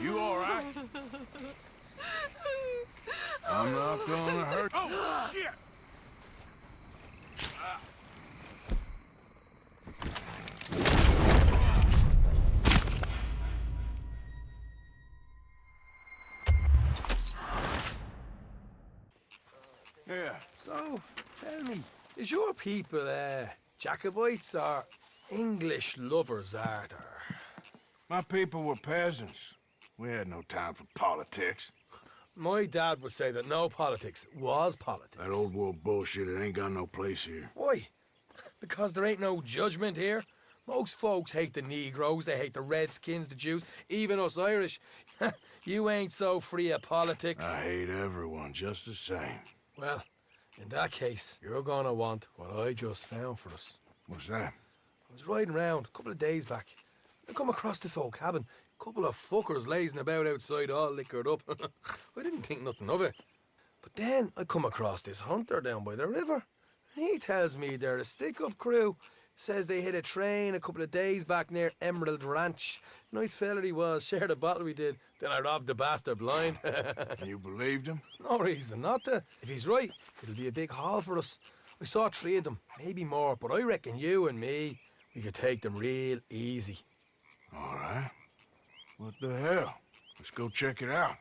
You all right? I'm not gonna hurt. Oh, shit! Yeah. So, tell me, is your people, Jacobites or English lovers, Arthur? My people were peasants. We had no time for politics. My dad would say that no politics was politics. That old world bullshit, it ain't got no place here. Why? Because there ain't no judgment here. Most folks hate the Negroes, they hate the Redskins, the Jews, even us Irish. You ain't so free of politics. I hate everyone just the same. Well, in that case, you're gonna want what I just found for us. What's that? I was riding around a couple of days back. I come across this old cabin. A couple of fuckers lazing about outside all liquored up. I didn't think nothing of it. But then I come across this hunter down by the river. And he tells me they're a stick-up crew. Says they hit a train a couple of days back near Emerald Ranch. Nice fella he was, shared a bottle we did. Then I robbed the bastard blind. You believed him? No reason not to. If he's right, it'll be a big haul for us. I saw 3 of them, maybe more, but I reckon you and me, we could take them real easy. All right. What the hell? Let's go check it out.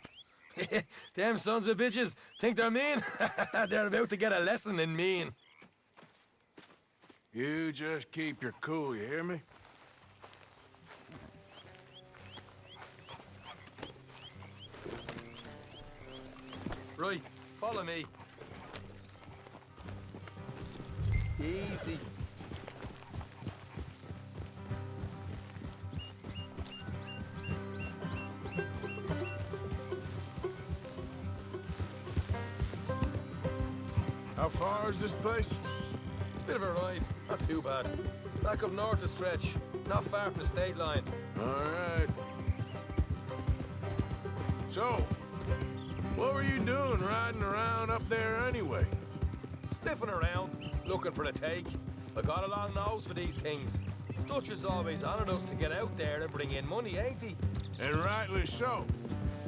Them sons of bitches think they're mean. They're about to get a lesson in mean. You just keep your cool, you hear me? Right, follow me. Easy. How far is this place? It's a bit of a ride, not too bad. Back up north a stretch, not far from the state line. All right. So, what were you doing riding around up there anyway? Sniffing around, looking for the take. I got a long nose for these things. Dutch is always honoured us to get out there and bring in money, ain't he? And rightly so.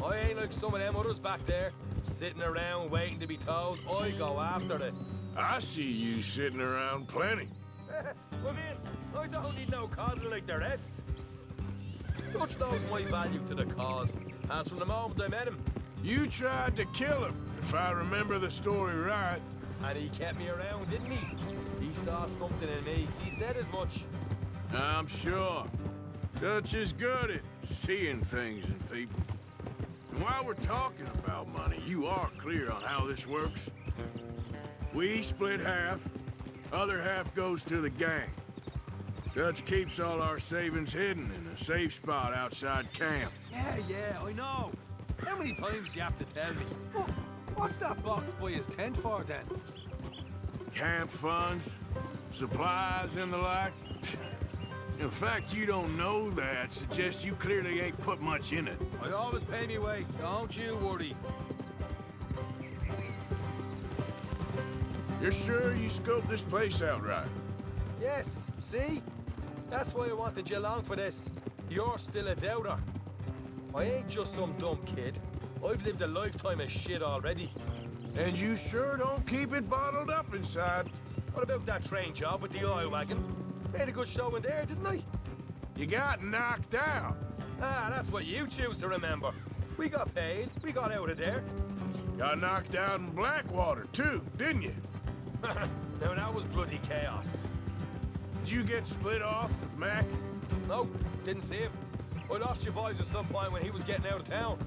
I ain't like some of them others back there, sitting around waiting to be told. I go after it. I see you sitting around plenty. I mean, I don't need no coddle like the rest. Dutch knows my value to the cause, as from the moment I met him. You tried to kill him, if I remember the story right. And he kept me around, didn't he? He saw something in me. He said as much. I'm sure. Dutch is good at seeing things in people. And while we're talking about money, you are clear on how this works? We split half, other half goes to the gang. Dutch keeps all our savings hidden in a safe spot outside camp. Yeah, I know. How many times do you have to tell me? What's that box by his tent for, then? Camp funds, supplies, and the like. The fact you don't know that suggests you clearly ain't put much in it. I always pay me way, don't you worry. You're sure you scoped this place out right? Yes, see? That's why I wanted you along for this. You're still a doubter. I ain't just some dumb kid. I've lived a lifetime of shit already. And you sure don't keep it bottled up inside. What about that train job with the oil wagon? Made a good show in there, didn't I? You got knocked out. Ah, that's what you choose to remember. We got paid. We got out of there. Got knocked out in Blackwater, too, didn't you? Now, that was bloody chaos. Did you get split off with Mac? No, didn't see him. I lost you boys at some point when he was getting out of town.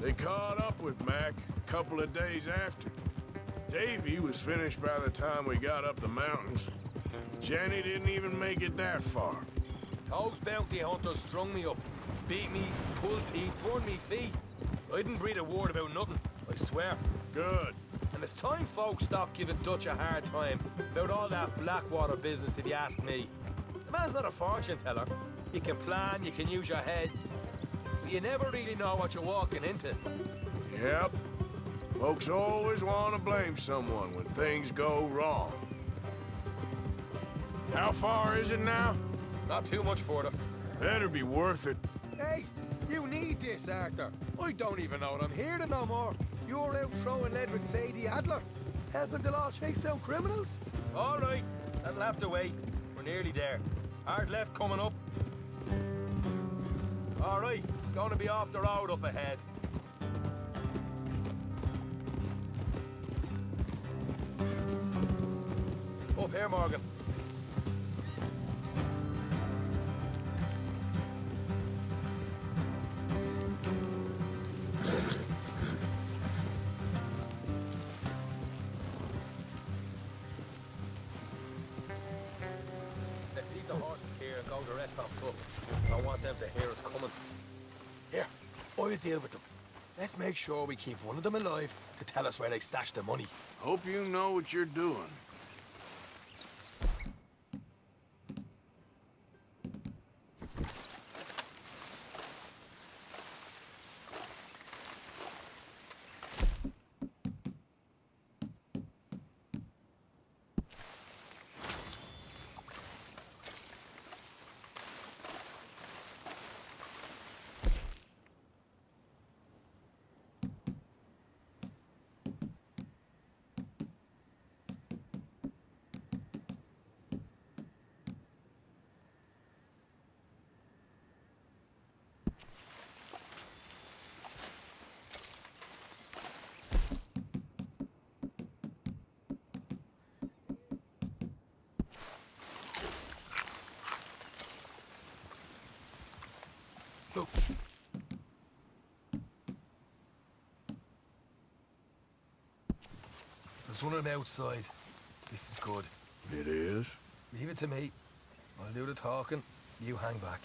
They caught up with Mac a couple of days after. Davy was finished by the time we got up the mountains. Jenny didn't even make it that far. Those bounty hunters strung me up, beat me, pulled teeth, burned me feet. I didn't breathe a word about nothing, I swear. Good. And it's time folks stop giving Dutch a hard time about all that Blackwater business, if you ask me. The man's not a fortune teller. You can plan, you can use your head, but you never really know what you're walking into. Yep. Folks always want to blame someone when things go wrong. How far is it now? Not too much further. Better be worth it. Hey, You need this, Arthur. I don't even know what I'm hearing no more. You're out throwing lead with Sadie Adler, helping the law chase down criminals. All right, that'll have to wait. We're nearly there. Hard left coming up. All right, it's going to be off the road up ahead. Up here, Morgan. Let's leave the horses here and go the rest on foot. I don't want them to hear us coming. Here, I'll deal with them. Let's make sure we keep one of them alive to tell us where they stashed the money. Hope you know what you're doing. Look. There's one on the outside. This is good. It is? Leave it to me. I'll do the talking. You hang back.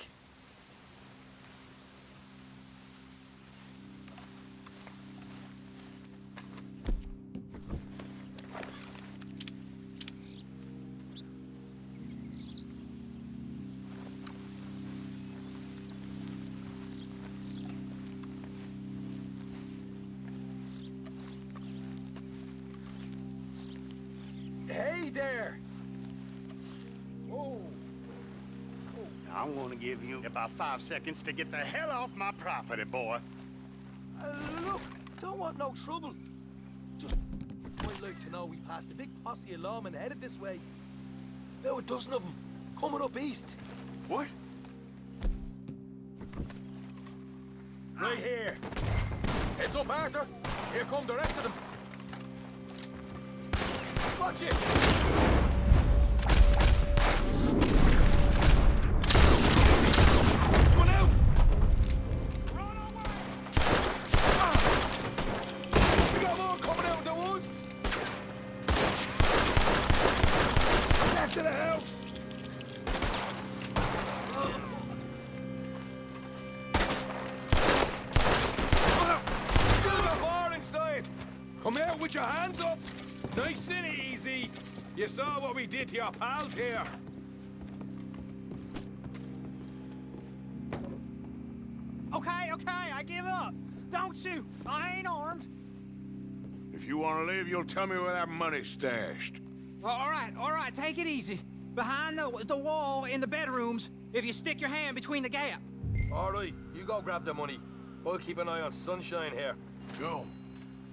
Hey there! Whoa! I'm gonna give you about 5 seconds to get the hell off my property, boy. Look, don't want no trouble. Just I'd like to know we passed a big posse of lawmen headed this way. About a dozen of them, coming up east. What? Right here. Heads up, Arthur. Here come the rest of them. Watch it! One out! Run away! We got more coming out of the woods! Left of the house! Still got more inside! Come out with your hands up! Nice and easy. You saw what we did to your pals here. Okay, I give up. Don't shoot. I ain't armed. If you want to leave, you'll tell me where that money's stashed. Well, all right, take it easy. Behind the wall in the bedrooms, if you stick your hand between the gap. All right, you go grab the money. I'll keep an eye on Sunshine here. Go.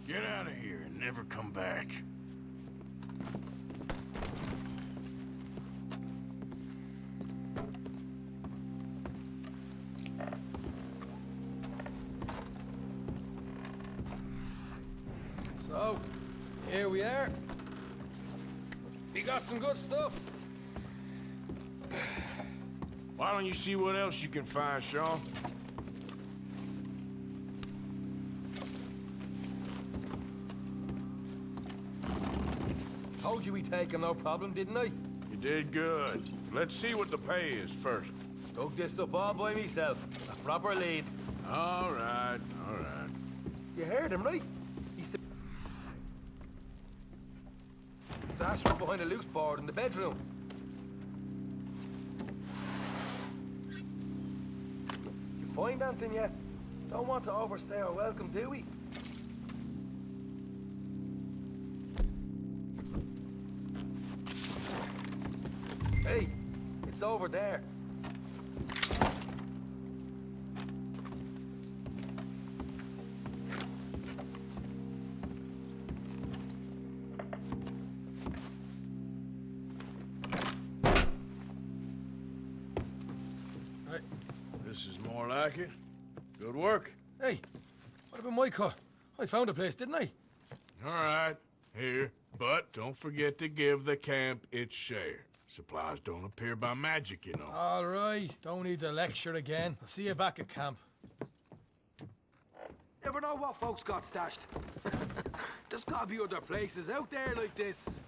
Get out of here and never come back. So, here we are. We got some good stuff. Why don't you see what else you can find, Sean? Told you we'd take him, no problem, didn't I? You did good. Let's see what the pay is first. Dug this up all by myself. A proper lead. All right, all right. You heard him, right? He said... Dash from behind a loose board in the bedroom. You find anything yet? Don't want to overstay our welcome, do we? Hey, it's over there. like it. Good work. Hey, what about my cut? I found a place, didn't I? All right, here. But don't forget to give the camp its share. Supplies don't appear by magic, you know. All right, don't need to lecture again. I'll see you back at camp. Never know what folks got stashed. There's gotta be other places out there like this.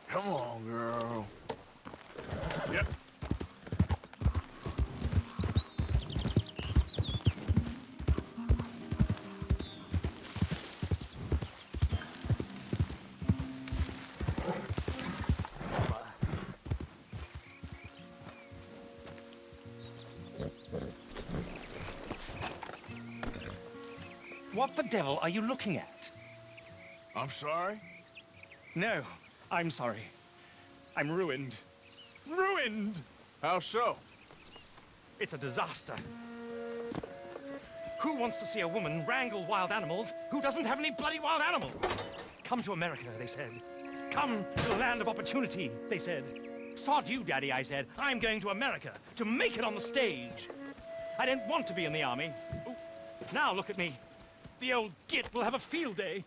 Come on, girl. Yep. What the devil are you looking at? I'm sorry? No, I'm sorry. I'm ruined. Ruined! How so? It's a disaster. Who wants to see a woman wrangle wild animals who doesn't have any bloody wild animals? Come to America, they said. Come to the land of opportunity, they said. Sod you, Daddy, I said. I'm going to America to make it on the stage. I didn't want to be in the army. Ooh, now look at me. The old git will have a field day.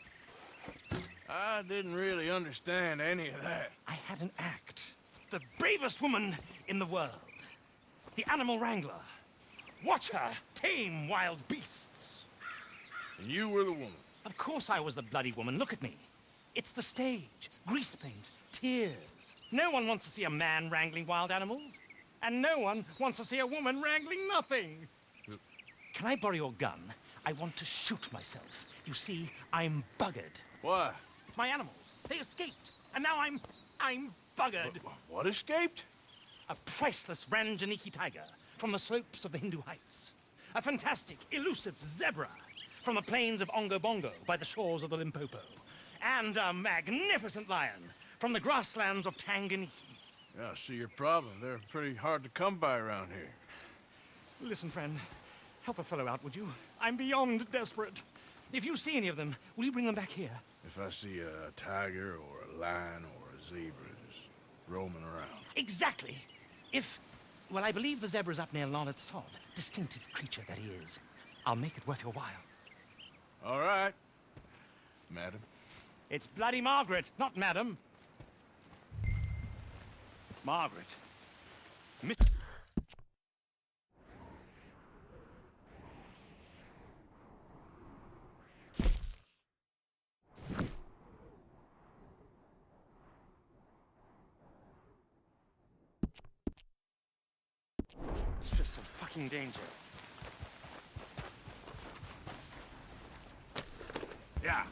I didn't really understand any of that. I had an act. The bravest woman in the world. The animal wrangler. Watch her tame wild beasts. And you were the woman. Of course I was the bloody woman. Look at me. It's the stage. Grease paint. Tears. No one wants to see a man wrangling wild animals. And no one wants to see a woman wrangling nothing. Can I borrow your gun? I want to shoot myself. You see, I'm buggered. Why? My animals, they escaped. And now I'm buggered. What escaped? A priceless Ranjaniki tiger from the slopes of the Hindu Heights. A fantastic, elusive zebra from the plains of Ongo Bongo by the shores of the Limpopo. And a magnificent lion from the grasslands of Tanganyika. Yeah, I see your problem. They're pretty hard to come by around here. Listen, friend, help a fellow out, would you? I'm beyond desperate. If you see any of them, will you bring them back here? If I see a tiger or a lion or a zebra just roaming around. Exactly. Well, I believe the zebra's up near Larned Sod. Distinctive creature that he is. I'll make it worth your while. All right, madam. It's bloody Margaret, not madam. Margaret. Miss... It's just some fucking danger. Yeah.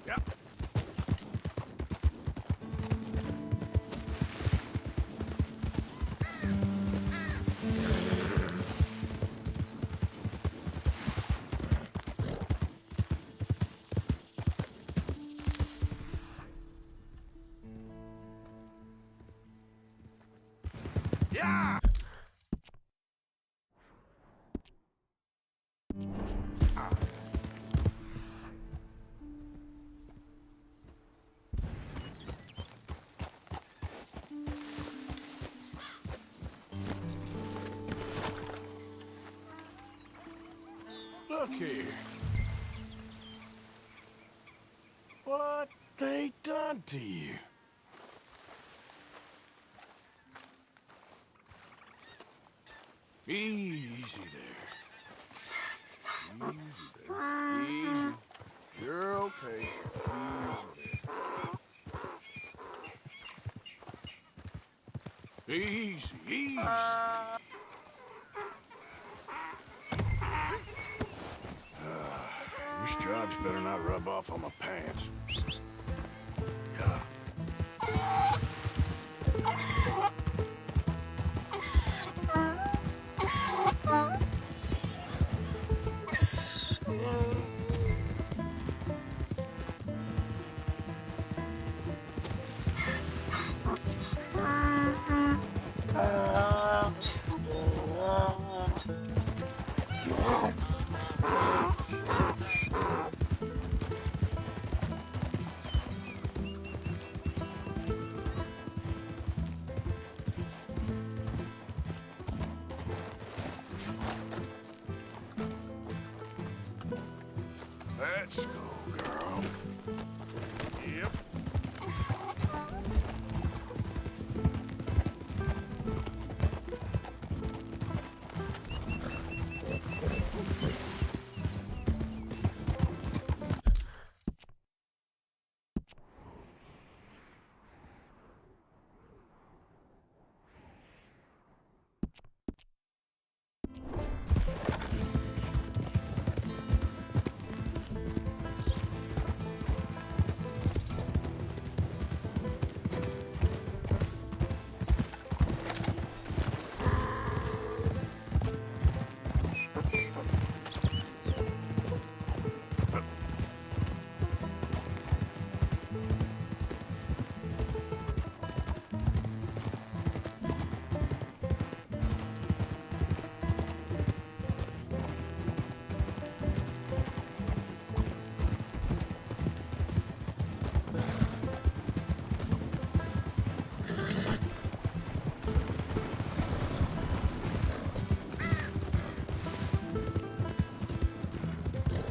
Yeah. Yeah! Look here. What they done to you? Easy there. Easy there. Easy. You're okay. Easy there. Easy, easy. Your stripes better not rub off on my pants. Yeah. Let's go, girl. Yep.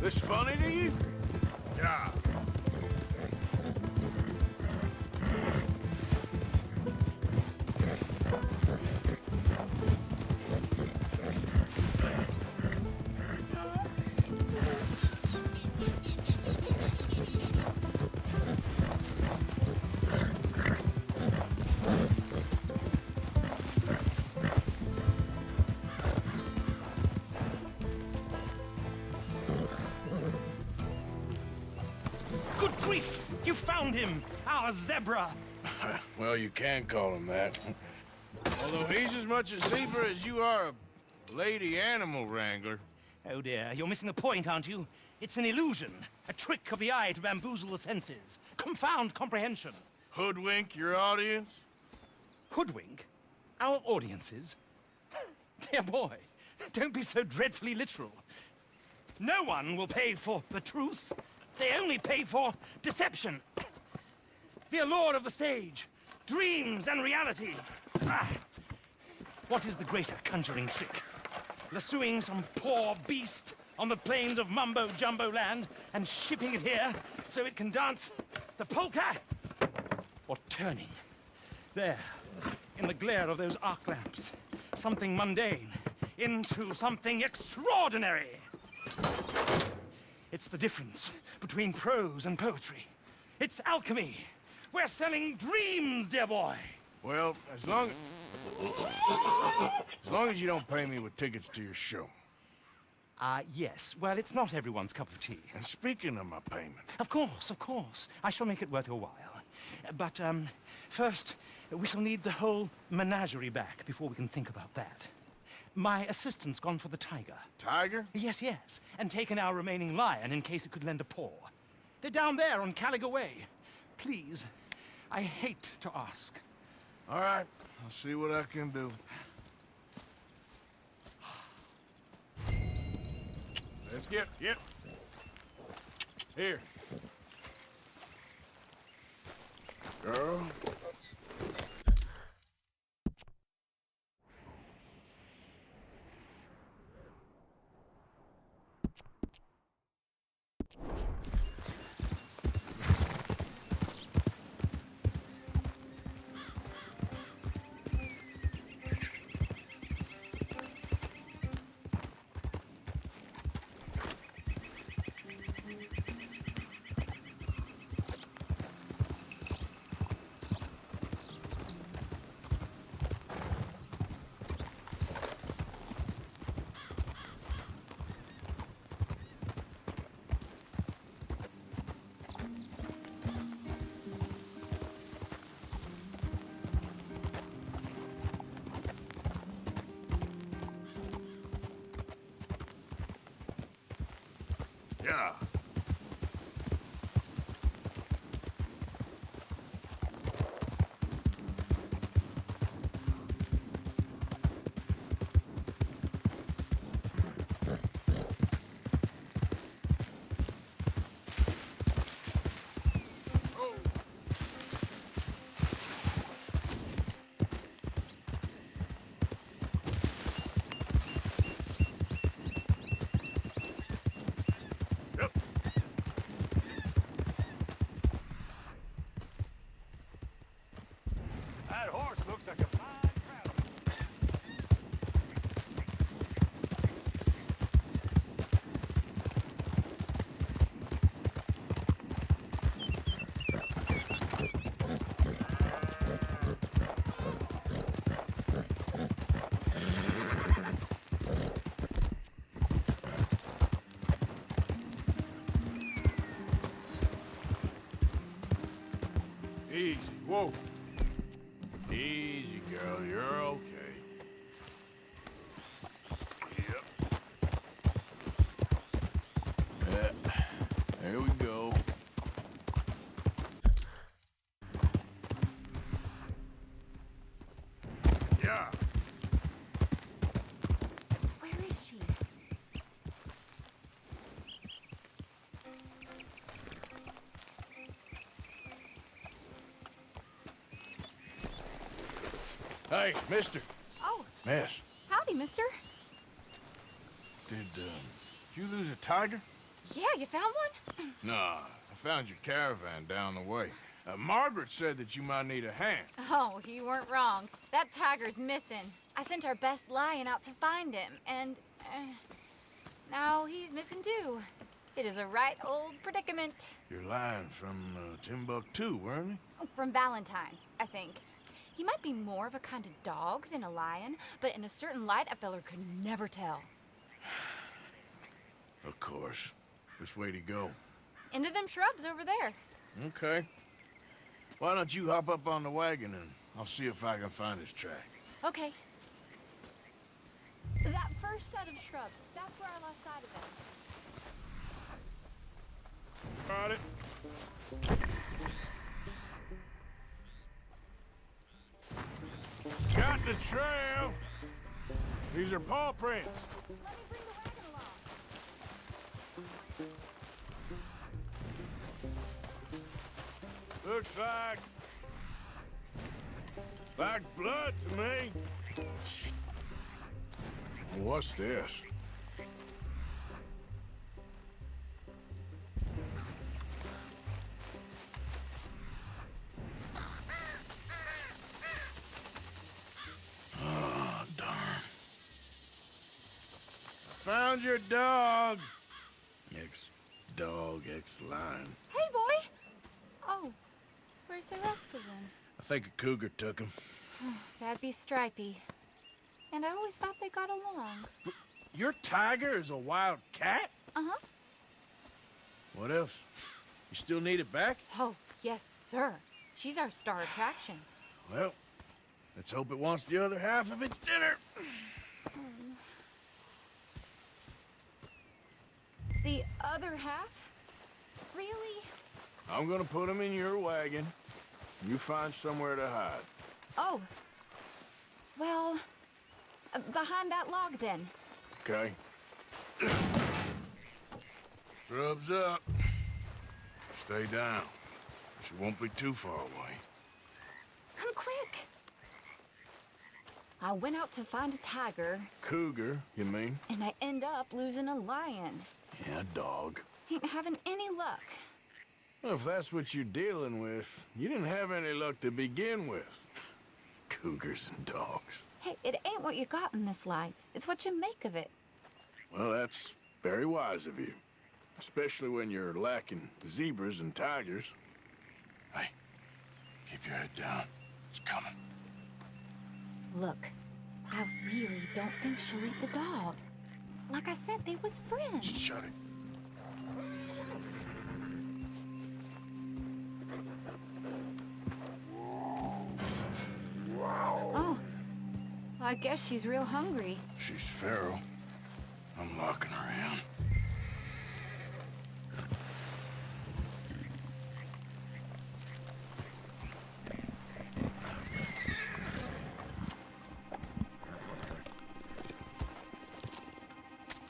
This funny to you? Yeah. Good grief! You found him! Our zebra! Well, you can call him that. Although he's as much a zebra as you are a lady animal wrangler. Oh dear, you're missing the point, aren't you? It's an illusion. A trick of the eye to bamboozle the senses. Confound comprehension. Hoodwink your audience? Hoodwink? Our audiences? Dear boy, don't be so dreadfully literal. No one will pay for the truth. They only pay for deception. The allure of the stage, dreams and reality. Ah. What is the greater conjuring trick? Lassoing some poor beast on the plains of mumbo-jumbo land and shipping it here so it can dance the polka? Or turning, there, in the glare of those arc lamps, something mundane into something extraordinary? It's the difference between prose and poetry. It's alchemy. We're selling dreams, dear boy. Well, as long as you don't pay me with tickets to your show. Yes. Well, it's not everyone's cup of tea. And speaking of my payment, Of course, of course. I shall make it worth your while. But, first, we shall need the whole menagerie back before we can think about that. My assistant's gone for the tiger. Tiger? Yes, yes. And taken our remaining lion in case it could lend a paw. They're down there on Caliga Way. Please, I hate to ask. All right, I'll see what I can do. Let's get, yep. Here. Girl. Yeah. That horse looks like a fine trout. Easy, whoa. Easy, girl, you're okay. Yep. There we go. Yeah. Where is she? Hey, mister. Oh, Miss, howdy, mister. did you lose a tiger? Yeah, you found one? Nah, I found your caravan down the way. Margaret said that you might need a hand. Oh, you weren't wrong. That tiger's missing. I sent our best lion out to find him, and now he's missing too. It is a right old predicament. You're lying from Timbuktu, weren't you? From Valentine, I think. He might be more of a kind of dog than a lion, but in a certain light, a feller could never tell. Of course. Which way to go? Into them shrubs over there. Okay. Why don't you hop up on the wagon and I'll see if I can find his track. Okay. That first set of shrubs, that's where I lost sight of them. Got it. Got the trail. These are paw prints. Let me bring the wagon along. Looks like blood to me. What's this? Oh, darn. Found your dog. Ex-dog, ex-lion. Hey, boy! Oh, where's the rest of them? I think a cougar took him. That'd be Stripey. And I always thought they got along. Your tiger is a wild cat? Uh-huh. What else? You still need it back? Oh, yes, sir. She's our star attraction. Well, let's hope it wants the other half of its dinner. The other half? Really? I'm gonna put him in your wagon. You find somewhere to hide. Oh. Well, behind that log, then. Okay? Grub's up. Stay down. She won't be too far away. Come quick. I went out to find a tiger, Cougar, you mean? and I end up losing a lion. Yeah, dog. Ain't having any luck. Well, if that's what you're dealing with, you didn't have any luck to begin with. Cougars and dogs. Hey, it ain't what you got in this life. It's what you make of it. Well, that's very wise of you. Especially when you're lacking zebras and tigers. Hey, keep your head down. It's coming. Look, I really don't think she'll eat the dog. Like I said, they was friends. Shut it. Oh, I guess she's real hungry. She's feral. I'm locking her in.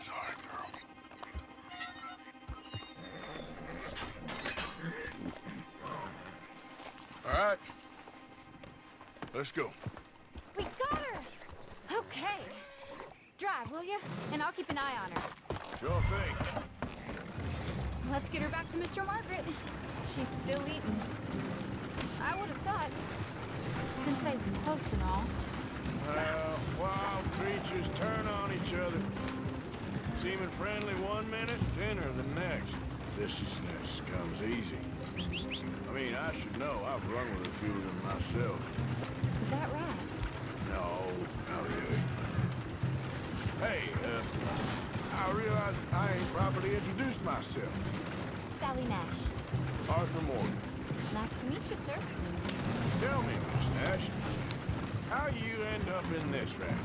Sorry, girl. All right. Let's go. We got her! Okay. Drive, will you? And I'll keep an eye on her. Sure thing. Let's get her back to Mr. Margaret. She's still eating. I would have thought, since they was close and all. Well, wild creatures turn on each other. Seeming friendly one minute, dinner the next. Viciousness comes easy. I mean, I should know. I've run with a few of them myself. Is that right? No, not really. Hey, I realize I ain't properly introduced myself. Sally Nash. Arthur Morgan. Nice to meet you, sir. Tell me, Miss Nash, how you end up in this racket?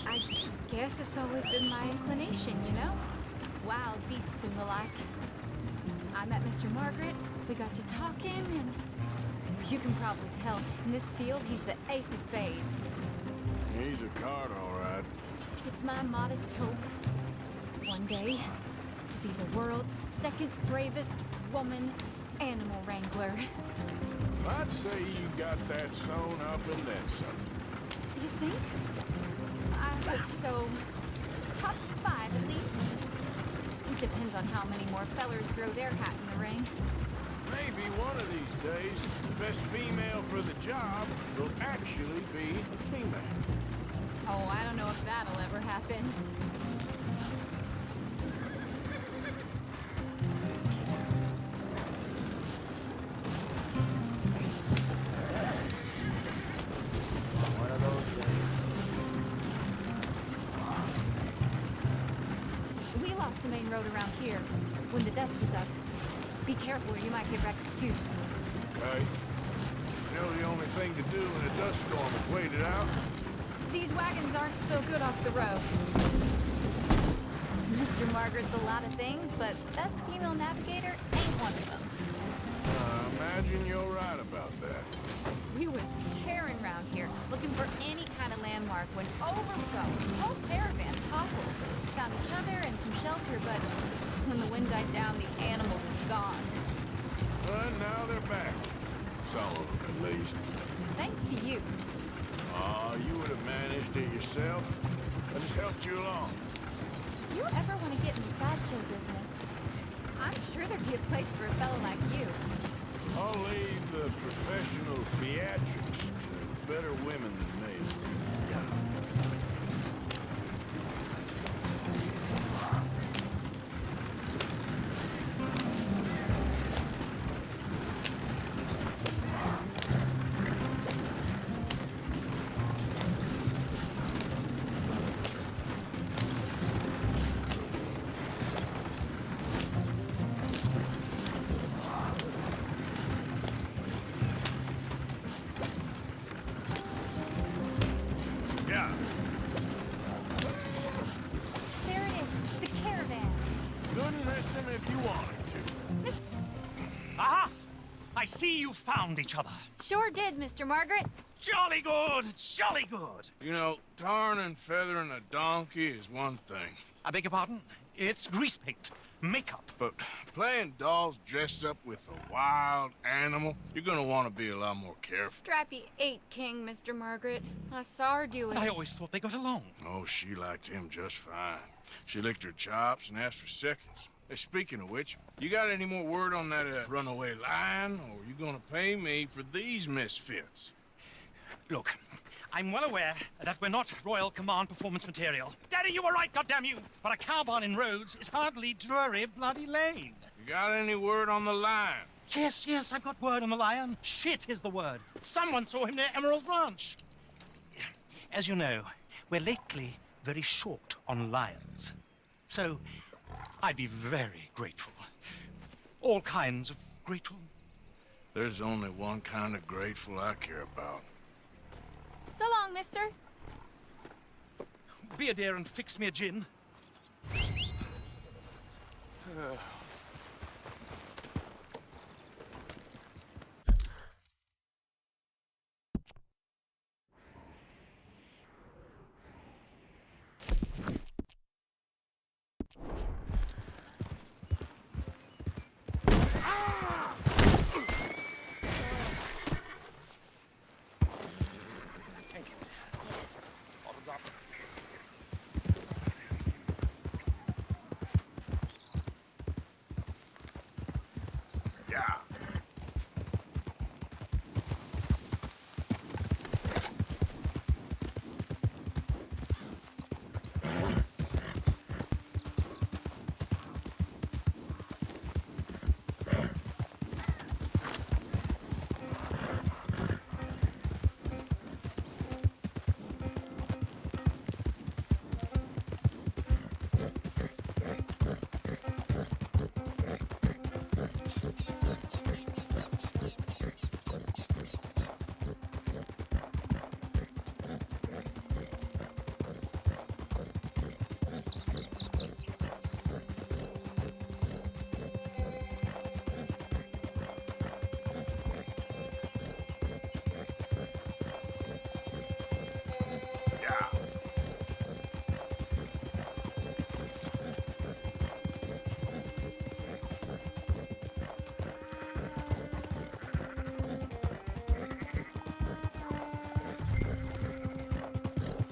I guess it's always been my inclination, you know? Wild beasts and the like. I met Mr. Margaret, we got to talking, and you can probably tell, in this field, he's the ace of spades. He's a card, all right. It's my modest hope, one day, to be the world's second bravest woman animal wrangler. I'd say you got that sewn up and then some. You think? I hope so. Top 5, at least. It depends on how many more fellers throw their hat in the ring. Maybe one of these days, the best female for the job will actually be a female. Oh, I don't know if that'll ever happen. One of those days. We lost the main road around here when the dust was up. Be careful or you might get wrecked too. Okay? You know the only thing to do in a dust storm is wait it out? These wagons aren't so good off the road. Mr. Margaret's a lot of things, but best female navigator ain't one of them. Imagine you're right about that. We was tearing around here, looking for any kind of landmark when over we go. The whole caravan toppled. Found each other and some shelter, but when the wind died down, the animal was gone. But now they're back. Some of them, at least. Thanks to you. You would have managed it yourself. I just helped you along. If you ever want to get in the sideshow business, I'm sure there'd be a place for a fellow like you. I'll leave the professional theatrics to better women than me. I see you found each other. Sure did, Mr. Margaret. Jolly good, jolly good. You know, tarring and feathering a donkey is one thing. I beg your pardon? It's grease paint, makeup. But playing dolls dressed up with a wild animal, you're gonna want to be a lot more careful. Strappy ate King, Mr. Margaret. I saw her do it. I always thought they got along. Oh, she liked him just fine. She licked her chops and asked for seconds. Hey, speaking of which, you got any more word on that runaway lion, or are you gonna pay me for these misfits? Look, I'm well aware that we're not Royal Command performance material. Daddy, you were right, goddamn you! But a cow barn in Rhodes is hardly Drury Bloody Lane. You got any word on the lion? Yes, I've got word on the lion. Shit is the word. Someone saw him near Emerald Ranch. As you know, we're lately very short on lions. So, I'd be very grateful. All kinds of grateful. There's only one kind of grateful I care about. So long, mister. Be a dear and fix me a gin. Yeah.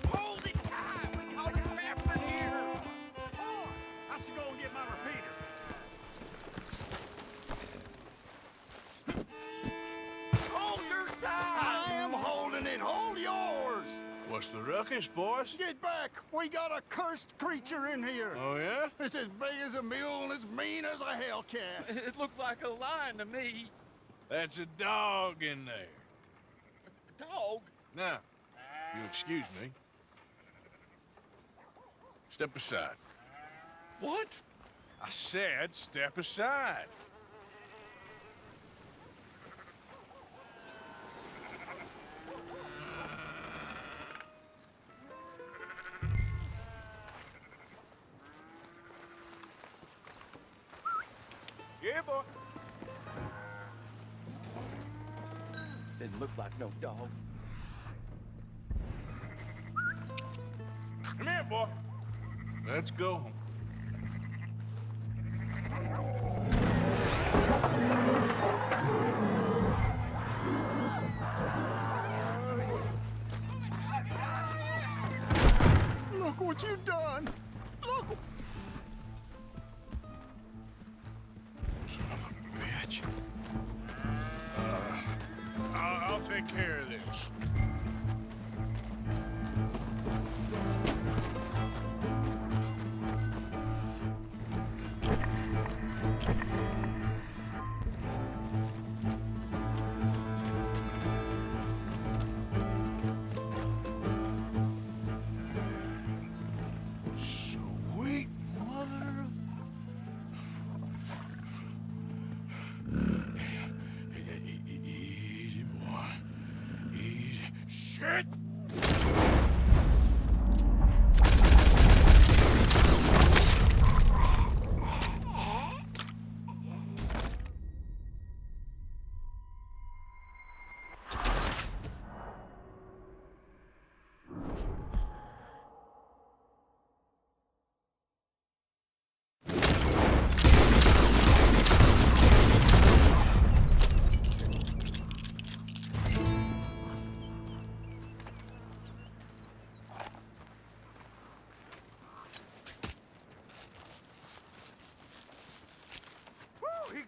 Hold it tight! We caught a trapper in here! Oh, I should go and get my repeater. Hold your side! I am holding it. Hold yours! What's the ruckus, boys? Get back! We got a cursed creature in here. Oh, yeah? It's as big as a mule and as mean as a hellcat. It looked like a lion to me. That's a dog in there. Dog? Now, if you'll excuse me. Step aside. What? I said step aside. Yeah, boy. Didn't look like no dog. Come here, boy. Let's go home. Look what you've done! Look! Son of a bitch. I'll take care of this. Sweet mother of... Easy, boy. Easy.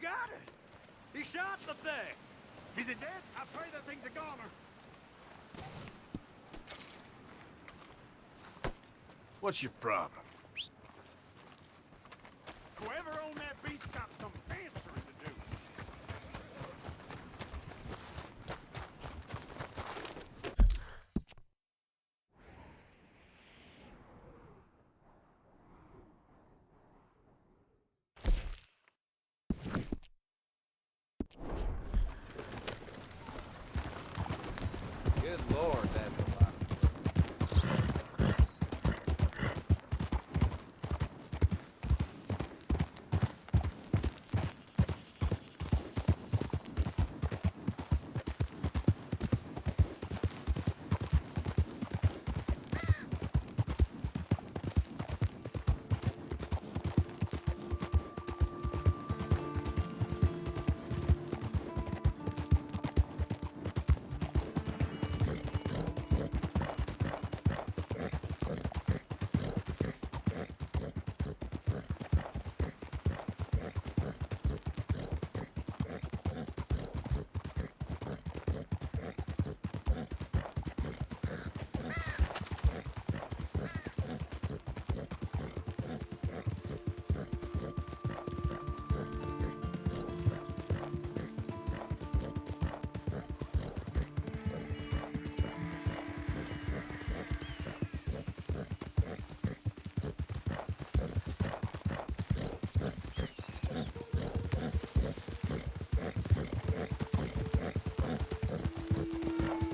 got it! He shot the thing! Is it dead? I pray that thing's a goner. What's your problem? Whoever owned that beast got some answering to do. Good lord, that's a lot.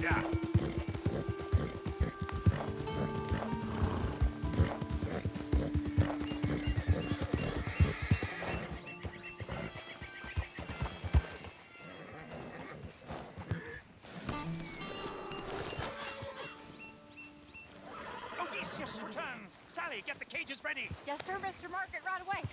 Yeah. Odysseus returns! Sally, get the cages ready! Yes, sir, Mr. Margaret, right away.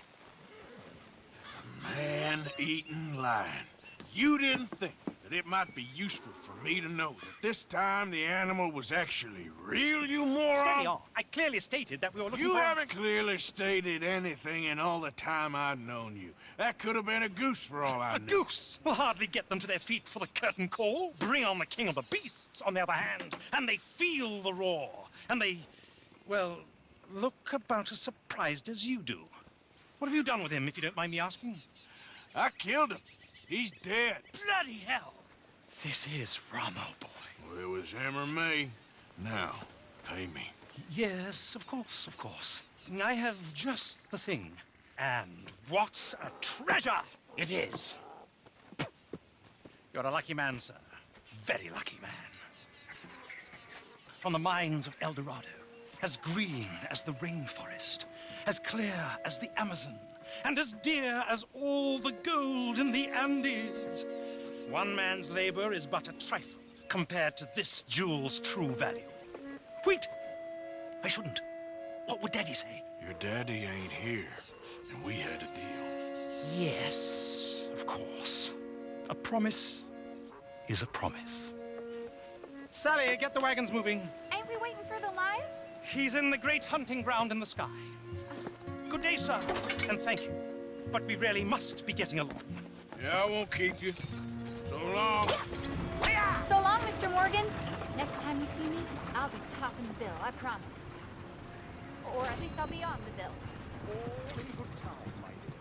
Man-eating lion. You didn't think that it might be useful for me to know that this time the animal was actually real, you moron? Steady on. I clearly stated that we were looking You for... haven't clearly stated anything in all the time I've known you. That could have been a goose for all I A knew. goose will hardly get them to their feet for the curtain call. Bring on the king of the beasts, on the other hand, and they feel the roar. And they, well, look about as surprised as you do. What have you done with him, if you don't mind me asking? I killed him. He's dead. Bloody hell! This is Ramo, boy. Well, it was him or me. Now, pay me. Yes, of course, of course. I have just the thing. And what a treasure it is! You're a lucky man, sir. Very lucky man. From the mines of El Dorado, as green as the rainforest, as clear as the Amazon, and as dear as all the gold in the Andes. One man's labor is but a trifle compared to this jewel's true value. Wait! I shouldn't. What would Daddy say? Your daddy ain't here, and we had a deal. Yes, of course. A promise is a promise. Sally, get the wagons moving. Ain't we waiting for the lion? He's in the great hunting ground in the sky. Good day, sir, and thank you. But we really must be getting along. Yeah, I won't keep you. So long. So long, Mr. Morgan. Next time you see me, I'll be topping the bill, I promise. Or at least I'll be on the bill. All in good time, my dear.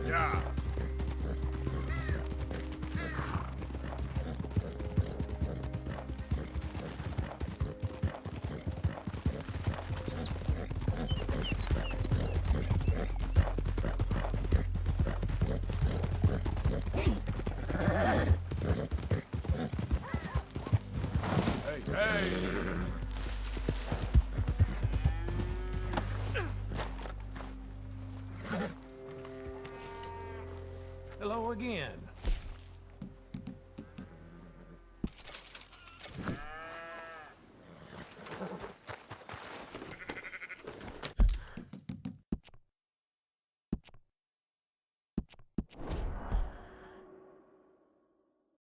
Yeah. Hey, hey! Hello again.